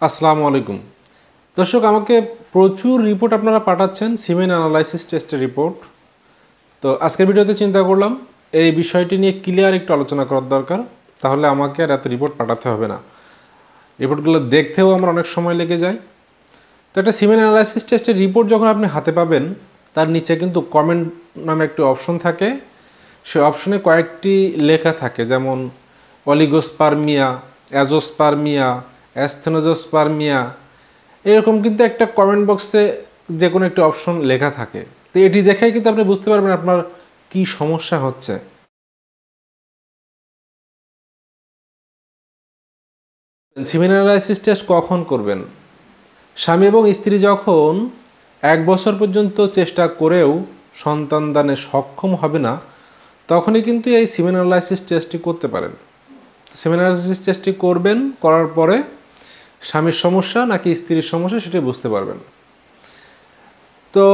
আসসালামু আলাইকুম দর্শক, আমাকে প্রচুর রিপোর্ট আপনারা পাঠাচ্ছেন, সিমেন অ্যানালাইসিস টেস্টের রিপোর্ট। তো আজকের ভিডিওতে চিন্তা করলাম এই বিষয়টি নিয়ে ক্লিয়ার একটু আলোচনা করার দরকার, তাহলে আমাকে আর এত রিপোর্ট পাঠাতে হবে না। রিপোর্টগুলো দেখতেও আমার অনেক সময় লেগে যায়। তো একটা সিমেন অ্যানালাইসিস টেস্টের রিপোর্ট যখন আপনি হাতে পাবেন, তার নিচে কিন্তু কমেন্ট নামে একটি অপশন থাকে। সে অপশনে কয়েকটি লেখা থাকে, যেমন অলিগোস্পার্মিয়া, অ্যাজোস্পার্মিয়া, অ্যাস্থেনোজোস্পার্মিয়া, এরকম কিন্তু একটা কমেন্ট বক্সে যে কোনো একটি অপশন লেখা থাকে। তো এটি দেখেই কিন্তু আপনি বুঝতে পারবেন আপনার কি সমস্যা হচ্ছে। সিমেন অ্যানালাইসিস টেস্ট কখন করবেন? স্বামী এবং স্ত্রী যখন 1 বছর পর্যন্ত চেষ্টা করেও সন্তান দানে সক্ষম হবে না, তখনই কিন্তু এই সিমেন অ্যানালাইসিস টেস্টটি করতে পারেন। সিমেন অ্যানালাইসিস টেস্টটি করবেন, করার পরে স্বামীর সমস্যা নাকি স্ত্রীর সমস্যা সেটি বুঝতে পারবেন। তো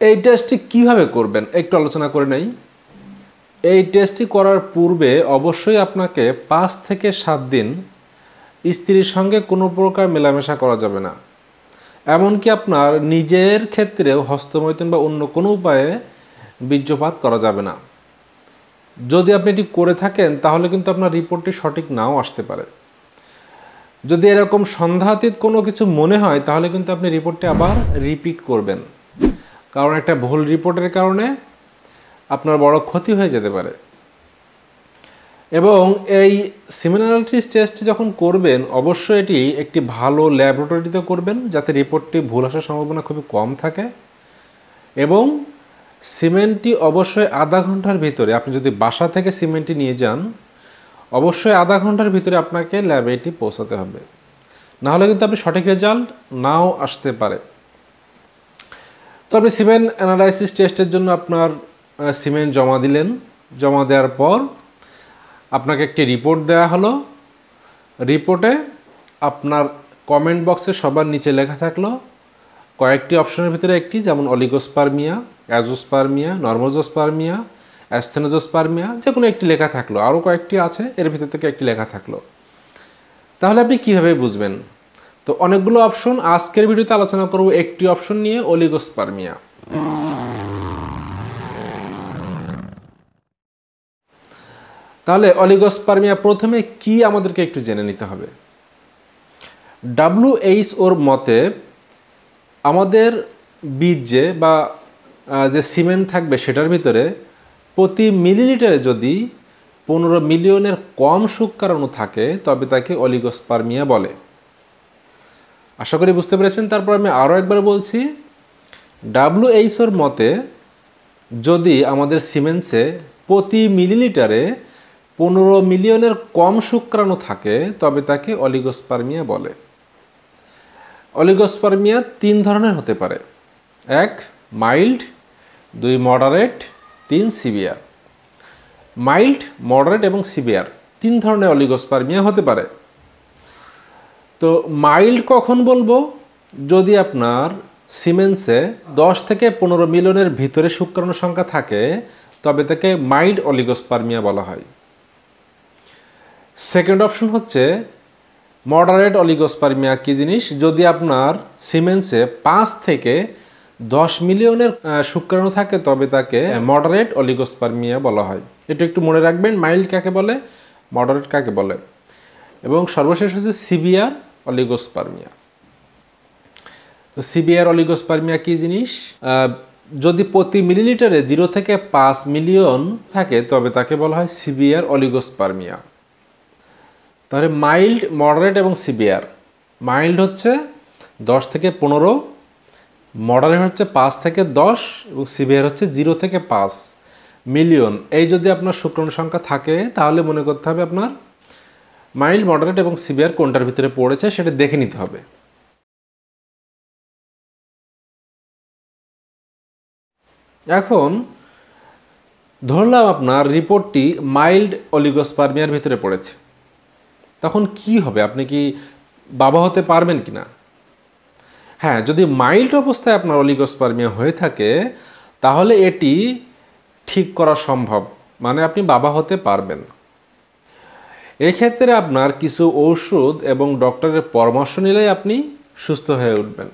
এই টেস্টটি কিভাবে করবেন একটু আলোচনা করে নেই। এই টেস্টটি করার পূর্বে অবশ্যই আপনাকে 5 থেকে 7 দিন স্ত্রীর সঙ্গে কোনো প্রকার মেলামেশা করা যাবে না। এমনকি আপনার নিজের ক্ষেত্রেও হস্তমৈথুন বা অন্য কোনো উপায়ে বীর্যপাত করা যাবে না। যদি আপনি এটি করে থাকেন তাহলে কিন্তু আপনার রিপোর্টটি সঠিক নাও আসতে পারে। যদি এরকম সন্দেহাতীত কোনো কিছু মনে হয় তাহলে কিন্তু আপনি রিপোর্টটি আবার রিপিট করবেন, কারণ একটা ভুল রিপোর্টের কারণে আপনার বড় ক্ষতি হয়ে যেতে পারে। এবং এই সিমেন অ্যানালাইসিস টেস্ট যখন করবেন অবশ্যই এটি একটি ভালো ল্যাবরেটরিতে করবেন, যাতে রিপোর্টটি ভুল আসার সম্ভাবনা খুবই কম থাকে। এবং সিমেন্টটি অবশ্যই আধা ঘন্টার ভিতরে, আপনি যদি বাসা থেকে সিমেন্টটি নিয়ে যান, অবশ্যই আধা ঘন্টার ভিতরে আপনাকে ল্যাবে এটি পৌঁছাতে হবে, নাহলে কিন্তু আপনি সঠিক রেজাল্ট নাও আসতে পারে। তো আপনি সিমেন্ট অ্যানালাইসিস টেস্টের জন্য আপনার সিমেন্ট জমা দিলেন। জমা দেওয়ার পর আপনাকে একটি রিপোর্ট দেওয়া হলো। রিপোর্টে আপনার কমেন্ট বক্সে সবার নিচে লেখা থাকলো কয়েকটি অপশনের ভিতরে একটি, যেমন অলিগোস্পার্মিয়া, অ্যাজোস্পার্মিয়া, নর্মোজোস্পার্মিয়া, অ্যাস্থেনোজোস্পার্মিয়া, যে কোনো একটি লেখা থাকলো। আরও কয়েকটি আছে, এর ভিতর থেকে একটি লেখা থাকলো। তাহলে আপনি কীভাবে বুঝবেন? তো অনেকগুলো অপশন, আজকের ভিডিওতে আলোচনা করব একটি অপশন নিয়ে, অলিগোস্পার্মিয়া। তাহলে অলিগোস্পার্মিয়া প্রথমে কি আমাদেরকে একটু জেনে নিতে হবে। WHO মতে আমাদের বীর্যে বা যে সিমেন্ট থাকবে সেটার ভিতরে প্রতি মিলিলিটারে যদি 15 মিলিয়নের কম শুক্রাণু থাকে তবে তাকে অলিগোস্পার্মিয়া বলে। আশা করি বুঝতে পেরেছেন। তারপর আমি আরও একবার বলছি, WHO মতে যদি আমাদের সিমেন্টসে প্রতি মিলিলিটারে 15 মিলিয়নের কম শুক্রাণু থাকে তবে তাকে অলিগোস্পার্মিয়া বলে। অলিগোস্পার্মিয়া 3 ধরনের হতে পারে: 1 mild, 2 moderate, 3 severe. Mild, moderate এবং সিভিয়ার 3 ধরনের অলিগোস্পার্মিয়া হতে পারে। তো মাইল্ড কখন বলবো? যদি আপনার সিমেন্টসে 10 থেকে 15 মিলিয়নের ভিতরে শুক্রাণু সংখ্যা থাকে তবে তাকে মাইল্ড অলিগোস্পার্মিয়া বলা হয়। সেকেন্ড অপশন হচ্ছে মডারেট অলিগোস্পার্মিয়া। কি জিনিস? যদি আপনার সিমেন্টসে 5 থেকে 10 মিলিয়নের শুক্রাণু থাকে তবে তাকে মডারেট অলিগোস্পার্মিয়া বলা হয়। এটা একটু মনে রাখবেন, মাইল্ড কাকে বলে, মডারেট কাকে বলে। এবং সর্বশেষ হচ্ছে সিভিয়ার অলিগোস্পার্মিয়া। তো সিভিয়ার অলিগোস্পার্মিয়া কি জিনিস? যদি প্রতি মিলিলিটারে 0 থেকে 5 মিলিয়ন থাকে তবে তাকে বলা হয় সিভিয়ার অলিগোস্পার্মিয়া। তাহলে মাইল্ড, মডারেট এবং সিভিয়ার। মাইল্ড হচ্ছে 10 থেকে 15, মডারেট হচ্ছে 5 থেকে 10 এবং সিভিয়ার হচ্ছে 0 থেকে 5 মিলিয়ন। এই যদি আপনার শুক্রাণু সংখ্যা থাকে তাহলে মনে করতে হবে আপনার মাইল্ড, মডারেট এবং সিভিয়ার কোনটার ভিতরে পড়েছে সেটা দেখে নিতে হবে। এখন ধরলাম আপনার রিপোর্টটি মাইল্ড অলিগোস্পার্মিয়ার ভিতরে পড়েছে, তখন কি হবে? আপনি কি বাবা হতে পারবেন কিনা? হ্যাঁ, যদি মাইল্ড অবস্থায় আপনার অলিগোস্পার্মিয়া হয়ে থাকে তাহলে এটি ঠিক করা সম্ভব, মানে আপনি বাবা হতে পারবেন। এক্ষেত্রে আপনার কিছু ঔষধ এবং ডক্টরের পরামর্শ নিলেই আপনি সুস্থ হয়ে উঠবেন।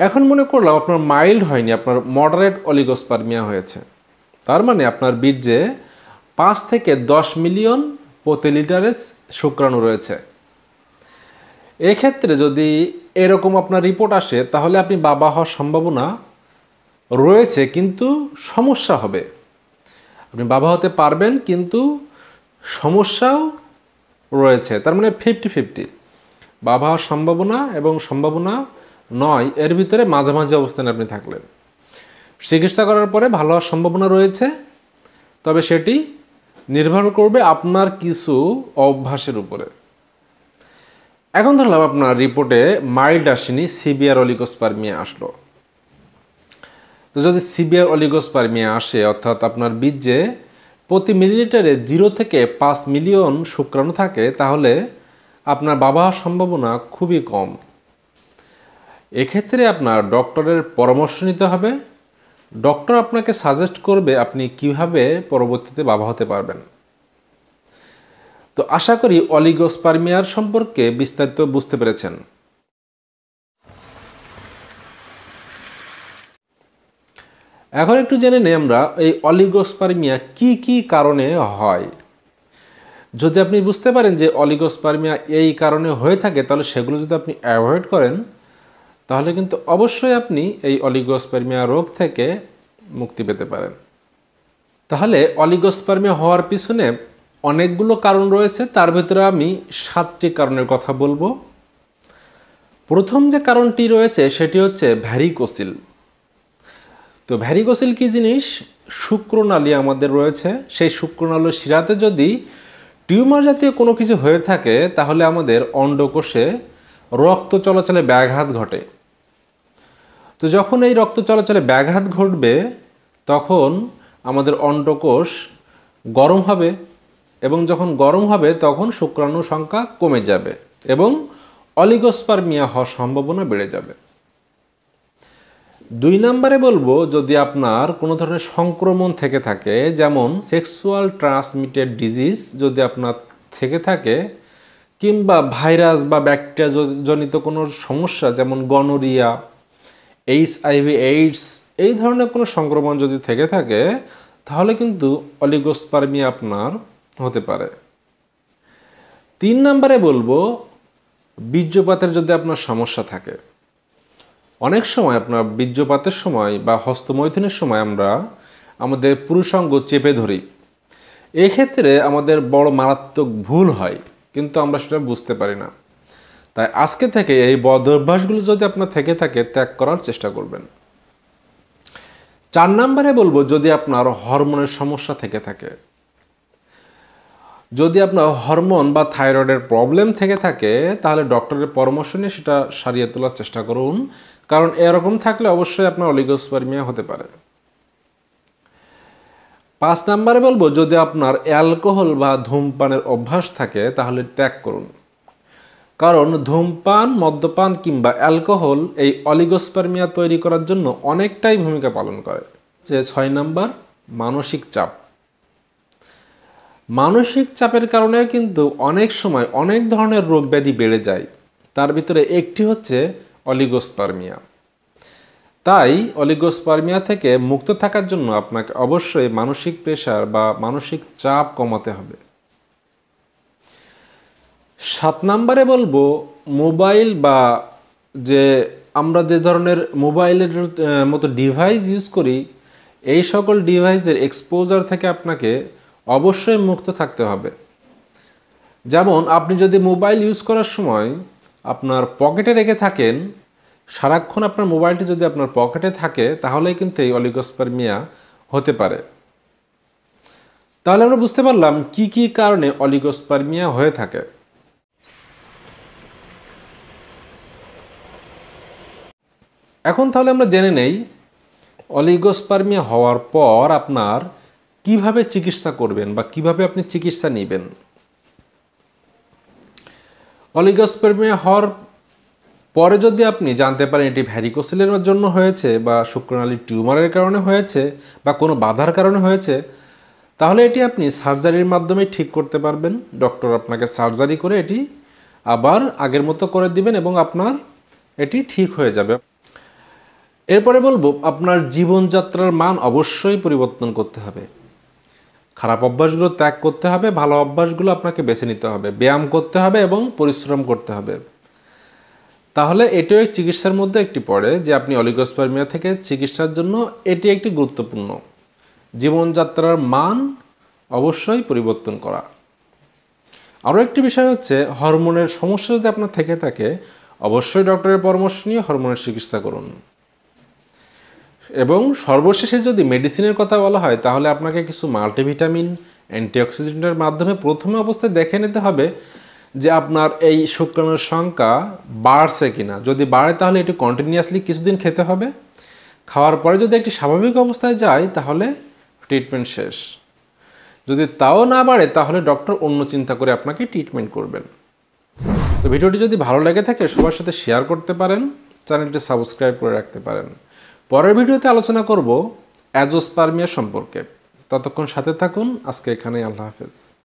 এখন মনে করলাম আপনার মাইল্ড হয়নি, আপনার মডারেট অলিগোস্পার্মিয়া হয়েছে। তার মানে আপনার বীর্যে 5 থেকে 10 মিলিয়ন প্রতি লিটারে শুক্রাণু রয়েছে। এক্ষেত্রে যদি এরকম আপনার রিপোর্ট আসে তাহলে আপনি বাবা হওয়ার সম্ভাবনা রয়েছে, কিন্তু সমস্যা হবে। আপনি বাবা হতে পারবেন কিন্তু সমস্যাও রয়েছে। তার মানে 50-50, বাবা হওয়ার সম্ভাবনা এবং সম্ভাবনা নয়, এর ভিতরে মাঝামাঝি অবস্থানে আপনি থাকলেন। চিকিৎসা করার পরে ভালো হওয়ার সম্ভাবনা রয়েছে, তবে সেটি নির্ভর করবে আপনার কিছু অভ্যাসের উপরে। এখন ধরলাম আপনার রিপোর্টে মাইল্ড আসেনি, সিভিয়ার অলিগোস্পার্মিয়া আসলো। তো যদি সিভিয়ার অলিগোস্পার্মিয়া আসে, অর্থাৎ আপনার বীর্যে প্রতি মিলিলিটারে 0 থেকে 5 মিলিয়ন শুক্রাণু থাকে, তাহলে আপনার বাবা হওয়ার সম্ভাবনা খুবই কম। এক্ষেত্রে আপনার ডক্টরের পরামর্শ নিতে হবে। ডক্টর আপনাকে সাজেস্ট করবে আপনি কিভাবে পরবর্তীতে বাবা হতে পারবেন। তো আশা করি অলিগোস্পার্মিয়ার সম্পর্কে বিস্তারিত বুঝতে পেরেছেন। এখন একটু জেনে নেই আমরা এই অলিগোস্পার্মিয়া কি কি কারণে হয়। যদি আপনি বুঝতে পারেন যে অলিগোস্পার্মিয়া এই কারণে হয়ে থাকে, তাহলে সেগুলো যদি আপনি অ্যাভয়েড করেন, তাহলে কিন্তু অবশ্যই আপনি এই অলিগোস্পার্মিয়া রোগ থেকে মুক্তি পেতে পারেন। তাহলে অলিগোস্পার্মিয়া হওয়ার পিছনে অনেকগুলো কারণ রয়েছে, তার ভিতরে আমি 7টি কারণের কথা বলবো। প্রথম যে কারণটি রয়েছে সেটি হচ্ছে ভ্যারিকোসিল। তো ভ্যারিকোসিল কি জিনিস? শুক্রনালী আমাদের রয়েছে, সেই শুক্রনালীর শিরাতে যদি টিউমার জাতীয় কোনো কিছু হয়ে থাকে, তাহলে আমাদের অন্ডকোষে রক্ত চলাচলে ব্যাঘাত ঘটে। তো যখন এই রক্ত চলাচলে ব্যাঘাত ঘটবে, তখন আমাদের অন্ডকোষ গরম হবে, এবং যখন গরম হবে তখন শুক্রাণু সংখ্যা কমে যাবে এবং অলিগোস্পার্মিয়া হওয়ার সম্ভাবনা বেড়ে যাবে। 2 নম্বরে বলবো, যদি আপনার কোনো ধরনের সংক্রমণ থেকে থাকে, যেমন সেক্সুয়াল ট্রান্সমিটেড ডিজিজ যদি আপনার থেকে থাকে, কিংবা ভাইরাস বা ব্যাকটেরিয়া জনিত কোনো সমস্যা, যেমন গনোরিয়া, HIV, এইডস, এই ধরনের কোনো সংক্রমণ যদি থেকে থাকে, তাহলে কিন্তু অলিগোস্পার্মিয়া আপনার হতে পারে। 3 নম্বরে বলবো, বীর্যপাতের যদি আপনার সমস্যা থাকে। অনেক সময় আপনার বীর্যপাতের সময় বা হস্তমৈথুনের সময় আমরা আমাদের পুরুষাঙ্গ চেপে ধরি। এক্ষেত্রে আমাদের বড় মারাত্মক ভুল হয়, কিন্তু আমরা সেটা বুঝতে পারি না। তাই আজকে থেকে এই বদ অভ্যাসগুলো যদি আপনার থেকে থাকে, ত্যাগ করার চেষ্টা করবেন। 4 নম্বরে বলবো, যদি আপনার হরমোনের সমস্যা থেকে থাকে। যদি আপনার হরমোন বা থাইরয়েডের প্রবলেম থেকে থাকে, তাহলে ডক্টরের পরামর্শ নিয়ে সেটা সারিয়ে তোলার চেষ্টা করুন, কারণ এরকম থাকলে অবশ্যই আপনার অলিগোস্পার্মিয়া হতে পারে। 5 নম্বরে বলবো, যদি আপনার অ্যালকোহল বা ধূমপানের অভ্যাস থাকে, তাহলে ত্যাগ করুন, কারণ ধূমপান, মদ্যপান কিংবা অ্যালকোহল এই অলিগোস্পার্মিয়া তৈরি করার জন্য অনেকটাই ভূমিকা পালন করে। যে 6 নম্বর, মানসিক চাপ। মানসিক চাপের কারণে কিন্তু অনেক সময় অনেক ধরনের রোগ ব্যাধি বেড়ে যায়, তার ভিতরে একটি হচ্ছে অলিগোস্পার্মিয়া। তাই অলিগোস্পার্মিয়া থেকে মুক্ত থাকার জন্য আপনাকে অবশ্যই মানসিক প্রেসার বা মানসিক চাপ কমাতে হবে। 7 নম্বরে বলবো, মোবাইল বা যে আমরা যে ধরনের মোবাইলের মতো ডিভাইস ইউজ করি, এই সকল ডিভাইসের এক্সপোজার থেকে আপনাকে অবশ্যই মুক্ত থাকতে হবে। যেমন আপনি যদি মোবাইল ইউজ করার সময় আপনার পকেটে রেখে থাকেন, সারাক্ষণ আপনার মোবাইলটি যদি আপনার পকেটে থাকে, তাহলেই কিন্তু এই অলিগোস্পার্মিয়া হতে পারে। তাহলে আমরা বুঝতে পারলাম কি কি কারণে অলিগোস্পার্মিয়া হয়ে থাকে। এখন তাহলে আমরা জেনে নেই অলিগোস্পার্মিয়া হওয়ার পর আপনার কিভাবে চিকিৎসা করবেন বা কিভাবে আপনি চিকিৎসা নেবেন। অলিগোস্পার্মিয়া হওয়ার পরে যদি আপনি জানতে পারেন এটি ভ্যারিকোসিলের জন্য হয়েছে বা শুক্রনালীর টিউমারের কারণে হয়েছে বা কোনো বাধার কারণে হয়েছে, তাহলে এটি আপনি সার্জারির মাধ্যমে ঠিক করতে পারবেন। ডক্টর আপনাকে সার্জারি করে এটি আবার আগের মতো করে দিবেন এবং আপনার এটি ঠিক হয়ে যাবে। এরপরে বলবো, আপনার জীবনযাত্রার মান অবশ্যই পরিবর্তন করতে হবে। খারাপ অভ্যাসগুলো ত্যাগ করতে হবে, ভালো অভ্যাসগুলো আপনাকে বেছে নিতে হবে, ব্যায়াম করতে হবে এবং পরিশ্রম করতে হবে। তাহলে এটিও এক চিকিৎসার মধ্যে একটি পড়ে যে আপনি অলিগোস্পার্মিয়া থেকে চিকিৎসার জন্য এটি একটি গুরুত্বপূর্ণ। জীবনযাত্রার মান অবশ্যই পরিবর্তন করা। আরও একটি বিষয় হচ্ছে, হরমোনের সমস্যা যদি আপনার থেকে থাকে অবশ্যই ডক্টরের পরামর্শ নিয়ে হরমোনের চিকিৎসা করুন। এবং সর্বশেষে যদি মেডিসিনের কথা বলা হয় তাহলে আপনাকে কিছু মাল্টিভিটামিন, অ্যান্টিঅক্সিডেন্টের মাধ্যমে প্রথমে অবস্থায় দেখে নিতে হবে যে আপনার এই শুক্রাণুর সংখ্যা বাড়ছে কিনা। যদি বাড়ে তাহলে এটি কন্টিনিউয়াসলি কিছুদিন খেতে হবে। খাওয়ার পরে যদি একটি স্বাভাবিক অবস্থায় যায় তাহলে ট্রিটমেন্ট শেষ। যদি তাও না বাড়ে তাহলে ডক্টর অন্য চিন্তা করে আপনাকে ট্রিটমেন্ট করবেন। তো ভিডিওটি যদি ভালো লেগে থাকে সবার সাথে শেয়ার করতে পারেন, চ্যানেলটি সাবস্ক্রাইব করে রাখতে পারেন। পরের ভিডিওতে আলোচনা করব অ্যাজোস্পার্মিয়া সম্পর্কে। ততক্ষণ সাথে থাকুন। আজকে এখানেই, আল্লাহ হাফেজ।